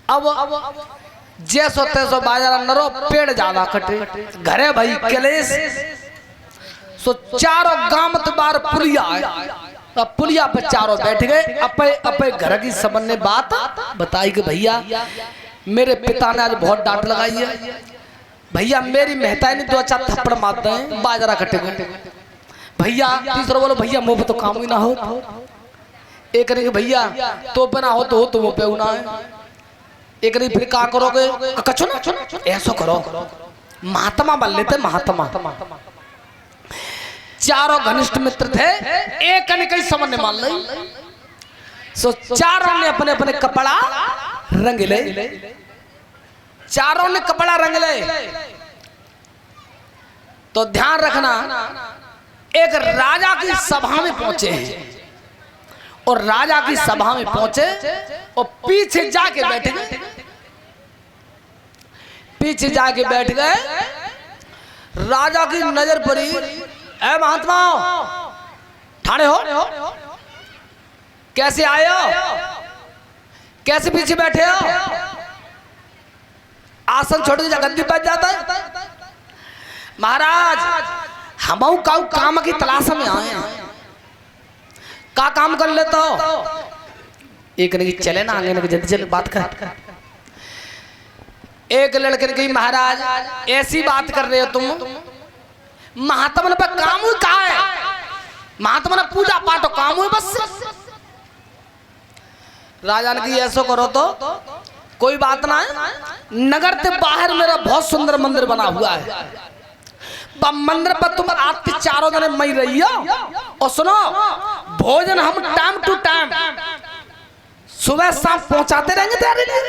अब जैसो तैसो बाजार नरो पेड़ ज्यादा कटे घरे भाई कलेश सो चारों गामत बार पुलिया अब पुलिया पे चारों बैठ गए अपे अपे घर की सबन ने बात बताई कि भैया मेरे पिता ने आज बहुत डांट लगाई है भैया मेरी मेहता ने 2-4 थप्पड़ मारते हैं बाजरा कटे गए भैया तीसरा बोलो भैया मुंह पे तो काम ही ना हो एक ने भैया तो बना हो तो वो पे ना है एक ने फिर क्या करोगे कछो ना ऐसा करो महात्मा बन लेते महात्मा चारों घनिष्ठ मित्र थे एक ने कई समझ मान ली सो चारों ने अपने अपने कपड़ा रंग ले चारों ने कपड़ा रंग ले तो ध्यान रखना एक राजा की सभा में पहुंचे हैं और राजा की सभा में पहुंचे और पीछे जाके बैठ गए पीछे जाके बैठ गए राजा की नजर पड़ी ए महात्मा ठाणे हो कैसे आए हो कैसे पीछे बैठे हो आसन छोड़ के गद्दी बैठ जाता है महाराज हम काम की तलाश में आए हैं का काम कर लेता हो एक ने चले ना आगे जल्दी जल्दी बात कर एक लड़के ने कही महाराज ऐसी बात कर रहे हो तुम महात्मा पे काम हुई कहा है महात्मा ने पूजा पाठ काम हुई बस राजा ने कही ऐसा करो तो कोई बात ना है नगर के बाहर मेरा बहुत सुंदर मंदिर बना हुआ है मंदिर पर तुम आते चारों जने मई रही हो और सुनो भोजन हम टाइम टू टाइम सुबह शाम पहुंचाते रहेंगे तेरे लिए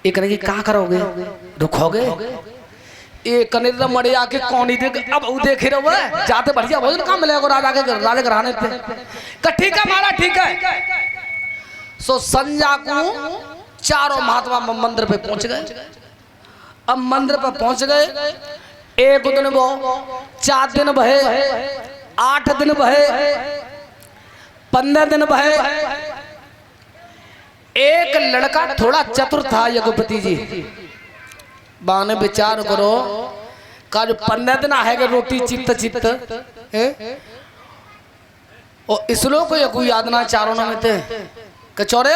एक ने क्या करोगे रुकोगे एक ने मरे आके कौन ही देख अब वो देख रहे हो जाते बढ़िया भोजन कहाँ मिलेगा राजा के घराने थे ठीक है मारा ठीक है सो संजा को चारों महात्मा मंदिर पे पहुंच गए अब मंदिर पे पहुंच गए एक दिन वो 4 दिन बहे 8 दिन बहे 15 दिन बहे एक लड़का थोड़ा चतुर था यज्ञपति जी बाने विचार करो का जो 15 दिन है रोटी चित्त चित्त और इसलो को कोई याद ना चारों में थे कचौरे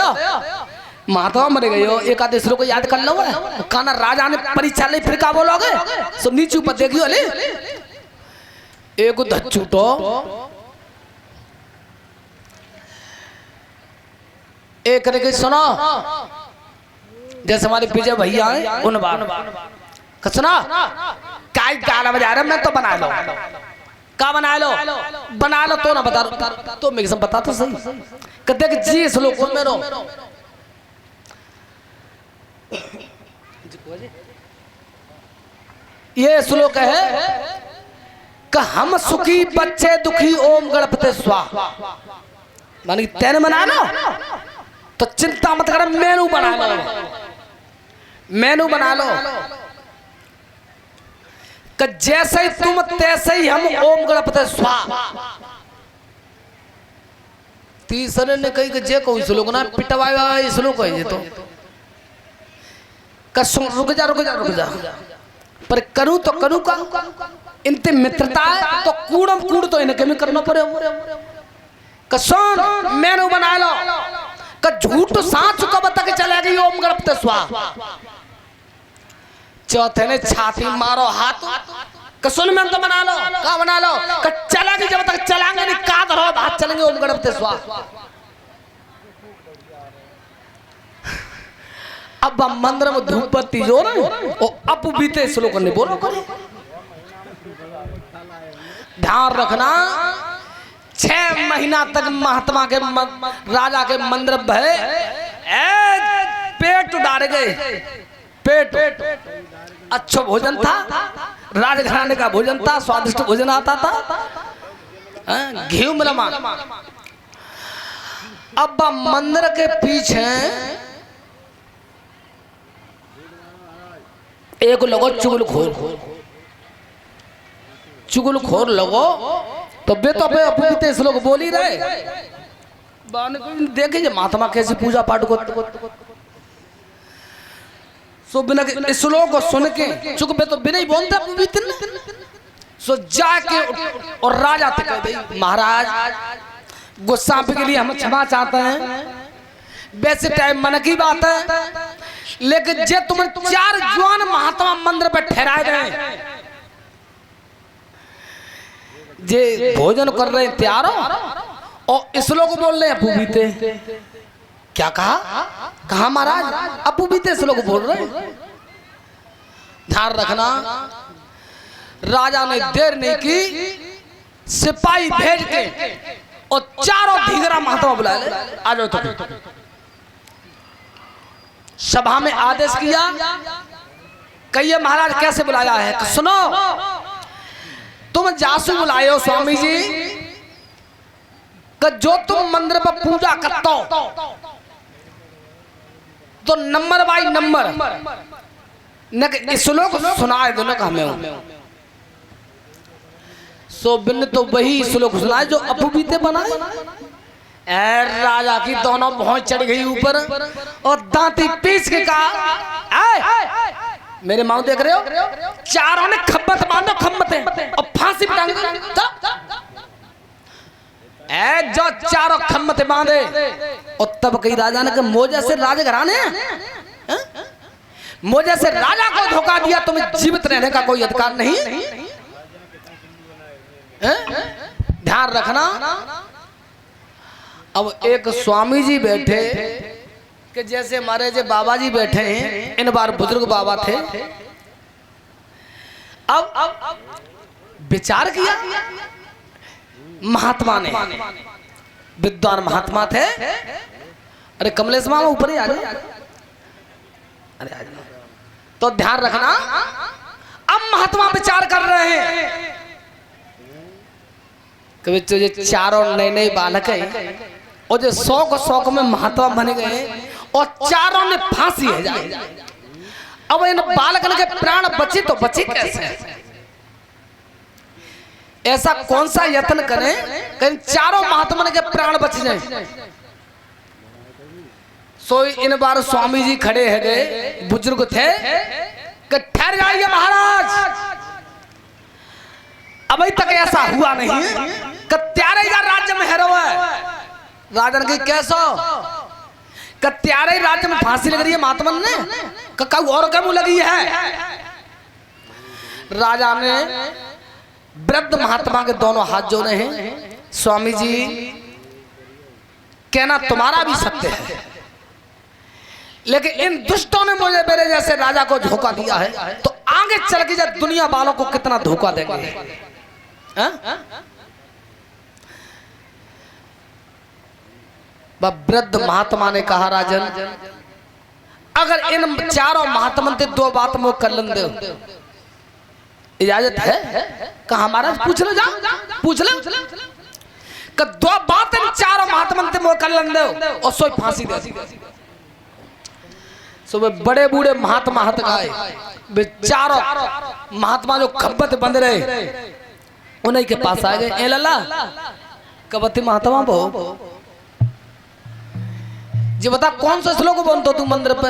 महात्मा मरे गए हो एक आधे को याद कर लो काना राजा ने परीक्षा ले फिर क्या बोलोगे सब नीचे ऊपर देखियो ले एक धच्छूटो एक ने सुनो जैसे हमारे विजय भैया हैं उन बार सुना काय गाना बजा रहे मैं तो बना लो का बना लो तो ना बता तो मैं बता तो सही कहते कि जी श्लोक में रो ये श्लोक है कि हम सुखी बच्चे दुखी ओम गणपति स्वाहा मानी तेने बना लो तो चिंता मत कर मेनू बना लो कि जैसे ही तुम तैसे ही हम ओम गणपति स्वाहा तीसरे ने कही कि जे कोई श्लोक ना पिटवाया श्लोक है ये तो रुक जा पर करूं तो करूं का इनते मित्रता है तो कूड़म कूड़ तो इनके में करना पड़े कसोन मेनू बना लो का झूठ तो सांस को बता के चले गई ओम गणपति स्वाहा चौथे ने छाती मारो हाथ कसोन में तो बना लो का बना लो का चलेगी जब तक चलाएंगे नहीं का धरो हाथ चलेंगे ओम गणपति स्वाहा अब मंदिर में धूप बत्ती जो ना और अब बीते श्लोक ने बोलो करो ध्यान रखना 6 महीना तक महात्मा के राजा के मंदिर बहे पेट उड़ारे गए पेट अच्छा भोजन था राजघराने का भोजन था स्वादिष्ट भोजन आता था घी मिलमा अब मंदिर के पीछे एक लोगो चुगल खोर लगो तो बे तो बे अपने इस लोग बोल ही रहे देखेंगे महात्मा कैसे पूजा पाठ को सो बिना के श्लोक को सुन के चुप पे तो बिना ही बोलते अपू बीते सो जाके और राजा तक कह दे महाराज गुस्सा के लिए हम क्षमा चाहते हैं, वैसे टाइम मन की बात है, लेकिन जे तुम 4 जवान महात्मा मंदिर पर ठहराए गए जे भोजन कर रहे तैयार हो और इस लोग बोल रहे हैं अपू बीते। क्या कहा महाराज अपू बीते इस लोग बोल रहे हैं। ध्यान रखना राजा ने देर नहीं की, सिपाही भेज के और चारों धीगरा महात्मा बुला ले आ जाओ। तो सभा में आदेश किया, कहिए महाराज कैसे बुलाया है। सुनो, तुम जासू बुलाए हो स्वामी जी कि जो तुम मंदिर पर पूजा करते हो तो नंबर बाई नंबर न श्लोक सुनाए दो ना हमें। सो बिन तो वही श्लोक सुनाए जो अपू बीते बनाए। राजा की दोनों भौं चढ़ गई ऊपर और दांती पीस के कहा, मेरे माँ देख रहे हो, चारों ने खम्मत बांधो खम्मते और फांसी टांग जो चारों खम्मते बांधे। और तब कई राजा ने मोजा से राज घराने मोजा से राजा को धोखा दिया, तुम्हें जीवित रहने का कोई अधिकार नहीं। ध्यान रखना। अब एक स्वामी जी बैठे कि जैसे हमारे जो बाबा जी बैठे हैं, इन बार बुजुर्ग बाबा थे। अब विचार किया महात्मा ने, विद्वान महात्मा थे। अरे कमलेश मामा ऊपर ही आ जाए। अरे आ जाए। तो ध्यान रखना, अब महात्मा विचार कर रहे हैं कि तुझे चारों नए नए बालक हैं और जो 100 में महात्मा बन गए और चारों ने फांसी है जाए। अब इन बालकन के प्राण बचे तो बचे कैसे? ऐसा कौन सा यत्न करें कि चारों महात्मा के प्राण बच जाए। सो इन बार स्वामी जी खड़े है गए, बुजुर्ग थे कि ठहर जाइए महाराज, अभी तक ऐसा हुआ नहीं कि त्यारे राज्य में हैरो है। राजन की कैसो त्यारे राज्य में फांसी लग रही है महात्मा ने, कऊ और कम लगी है। राजा ने वृद्ध महात्मा के दोनों हाथ जोड़े हैं। स्वामी जी कहना तुम्हारा भी सत्य है, लेकिन इन दुष्टों ने मुझे मेरे जैसे राजा को धोखा दिया है, तो आगे चल के जब दुनिया वालों को कितना धोखा देंगे। वृद्ध महात्मा ने कहा, राजन अगर इन चारों महात्मा से 2 बात मुझे कर लें दो, इजाजत है? कहा महाराज पूछ लो, जाओ पूछ लो। 2 बात इन चारों महात्मा से मुझे कर लें दो और सोई फांसी दे। सो वे बड़े बूढ़े महात्मा हाथ गाए, वे चारों महात्मा जो खब्बत बंद रहे उन्हीं के पास आ गए। ए लला कबती महात्मा बो जी बता कौन सा श्लोक बोलते तू मंदिर पे?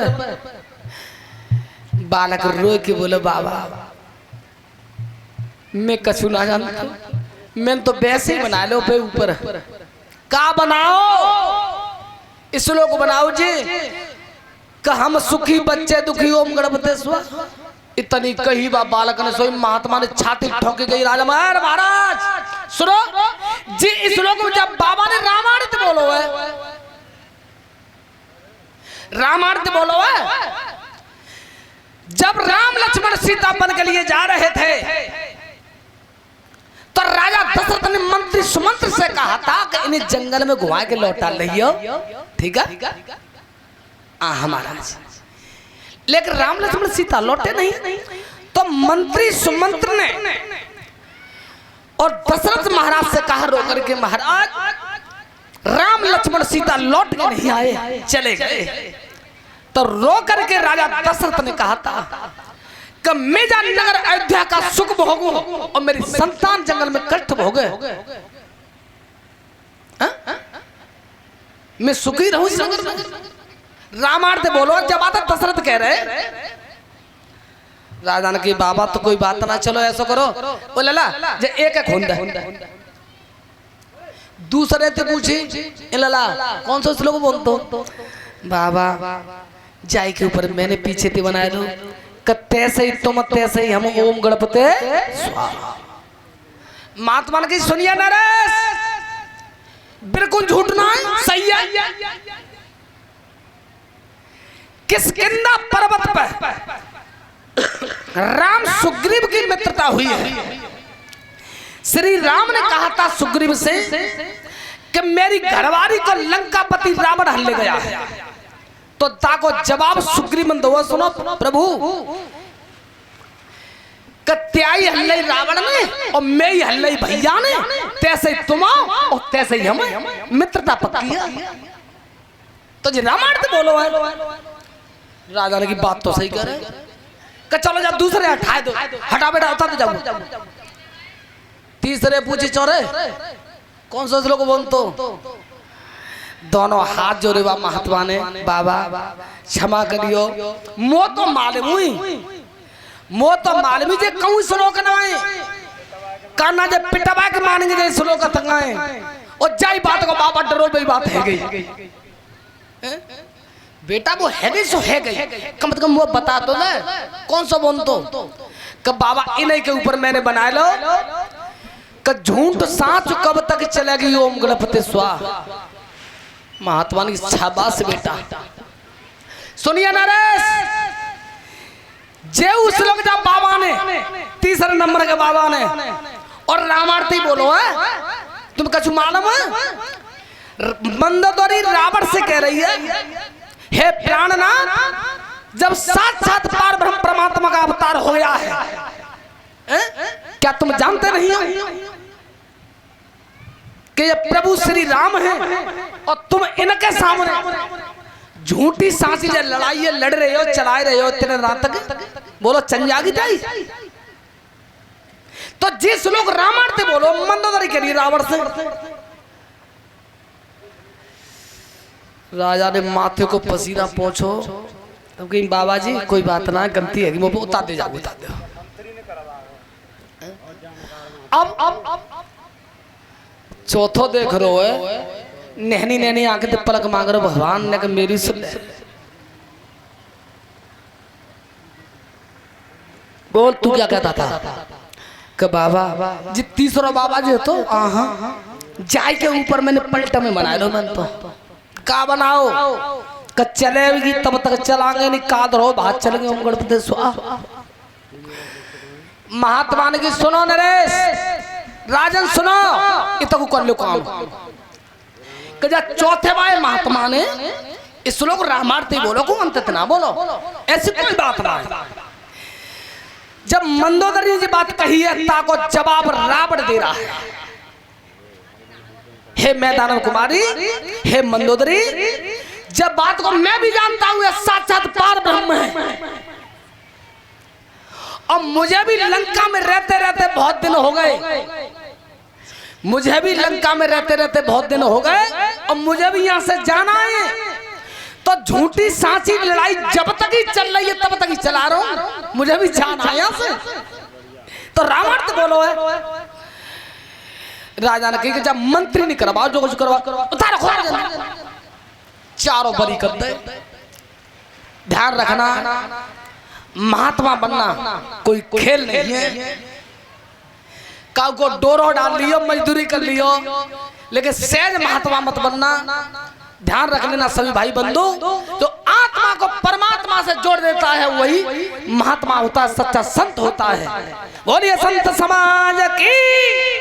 बालक रो के बोले, बाबा मैं कछु ना जानता, मैं तो वैसे ही बना लो पे ऊपर। का बनाओ? इस श्लोक बनाओ जी कि हम सुखी बच्चे दुखी ओम गणपति स्वा। इतनी कही बा बालक ने सोई महात्मा ने छाती ठोक गई। राजा महाराज सुनो जी, इस श्लोक में जब बाबा ने रामायण बोलो है, रामायण बोलो है, जब राम लक्ष्मण सीता बन के लिए जा रहे थे तो राजा दशरथ ने मंत्री सुमंत्र से कहा था कि इन्हें जंगल में घुमा के लौटा लियो, ठीक है? हमारा लेकिन राम लक्ष्मण सीता लौटे नहीं। तो मंत्री सुमंत्र ने और दशरथ महाराज से कहा रोकर के, महाराज राम लक्ष्मण सीता लौट के नहीं आए, चले गए। तो रो करके राजा दशरथ ने कहा था कि मैं जा नगर अयोध्या का सुख भोगूं और मेरी संतान जंगल में कष्ट भोगे, मैं सुखी रहूं इस नगर में। रामायण से बोलो। जब आता दशरथ कह रहे राजा ने की बाबा तो कोई बात ना, चलो ऐसा करो ओ लला जे एक एक होंदा। दूसरे से पूछी ए लला कौन सा श्लोक बोलतो? बाबा जाय के ऊपर मैंने पीछे ते बनाए लो तैसे ही तुम तैसे ही हम ओम गणपते स्वाहा। महात्मा की सुनिए नरेश, बिल्कुल झूठ ना है, सही है। किष्किंधा पर्वत पर राम सुग्रीव की मित्रता हुई है। श्री राम ने कहा था सुग्रीव से कि मेरी घरवाली को लंकापति रावण हल्ले गया है, तो ताको जवाब सुग्रीव दो। सुनो प्रभु, कत्याई हल्ले रावण ने और मैं ही हल्ले भैया ने, तैसे ही तुम और तैसे ही हम, मित्रता पक्की है। तो जी रामायण तो बोलो है। राजा ने की बात तो सही करे, चलो जब दूसरे हटा दो, हटा बेटा उठा दो जाओ। तीसरे पूछे चौरे कौन सा श्लोक बोल? तो दोनों हाथ जोड़े बा महात्मा ने, बाबा क्षमा करियो, मो तो मालूम हुई, मो तो मालूम जे कहूं श्लोक ना है काना जे पिटवा के मानेंगे जे श्लोक तंगाए और जाई बात को बाबा डरो बई बात है गई। बेटा वो है गई सो है गई, कम से कम वो बता तो ना कौन सा बोल? तो कब बाबा इन्हीं के ऊपर मैंने बनाए लो झूठ साँच कब तक चलेगी ओम गणपति स्वाहा। महात्मा ने शाबाश बेटा। सुनिए नरेश, जे उस लोग जब बाबा ने तीसरे नंबर के बाबा ने और रामायण बोलो है, तुम कछु मालूम है? मंदोदरी रावण से कह रही है, हे प्राणनाथ, जब साक्षात पार ब्रह्म परमात्मा का अवतार हो गया है, क्या तुम जानते नहीं हो कि ये प्रभु श्री राम है और तुम इनके सामने झूठी सांसी जो लड़ाई है लड़ रहे हो, चलाए रहे हो इतने रात तक? बोलो चंजागी जाई। तो जिस लोग रामायण से बोलो मंदोदरी के लिए रावण से। राजा ने माथे को पसीना पोंछो, तब कहीं बाबा जी कोई बात ना, गलती है कि वो उतार दे जाओ, उतार दो। अब चौथो देख रो है, नहनी नहनी आंखें पलक मांग रहे भगवान ने कि मेरी सुन ले। बोल तू क्या कहता था? कि बाबा जी तीसरा बाबा जी तो जाय के ऊपर मैंने पलटा में बना लो। मैंने तो का बनाओ कि चलेगी तब तक चलाएंगे, नहीं कादर हो बात चलेंगे ओम गणपति स्वाहा। महात्मा ने की सुनो नरेश, राजन सुनो, इतना कर लो काम। चौथे बार महात्मा ने इस लोग रामायण बोलो को अंत ना बोलो, ऐसी कोई बात ना। जब मंदोदरी ने बात कही है ताको जवाब रावण दे रहा है, हे मैदानव कुमारी, हे मंदोदरी, जब बात को मैं भी जानता हूं साक्षात पार ब्रह्म है और मुझे भी लंका में रहते रहते बहुत दिन हो गए, मुझे भी लंका में रहते रहते बहुत दिन हो गए और मुझे भी यहां से जाना है। तो झूठी सांची लड़ाई जब तक ही चल रही है तब तक ही चला रहा हूं, मुझे भी जाना है यहां से। तो रावण तो बोलो है। राजा ने कहा जब मंत्री नहीं करवाओ, जो कुछ करवा उतारो, चारों बरी कर दे। ध्यान रखना, महात्मा बनना कोई खेल नहीं है। काउ को डोरो डाल लियो, मजदूरी कर लियो, लेकिन सहज महात्मा मत बनना। ध्यान रख लेना सभी भाई बंधु, जो आत्मा को परमात्मा से जोड़ देता है वही महात्मा होता है, सच्चा संत होता है। बोलिए संत समाज की।